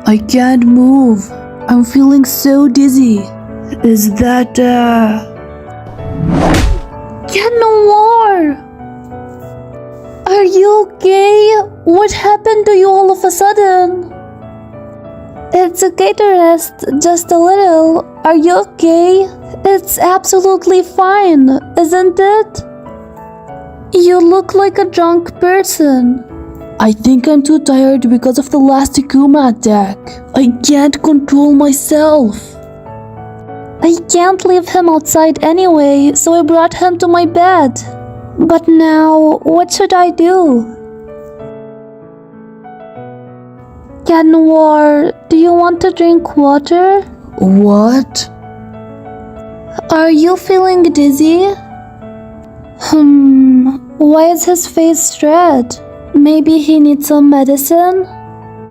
I can't move. I'm feeling so dizzy. Is that, Cat Noir! Are you okay? What happened to you all of a sudden? It's okay to rest just a little. Are you okay? It's absolutely fine, isn't it? You look like a drunk person. I think I'm too tired because of the last Akuma attack. I can't control myself. I can't leave him outside anyway, so I brought him to my bed. But now, what should I do? Cat Noir, do you want to drink water? What? Are you feeling dizzy? Why is his face red? Maybe he needs some medicine?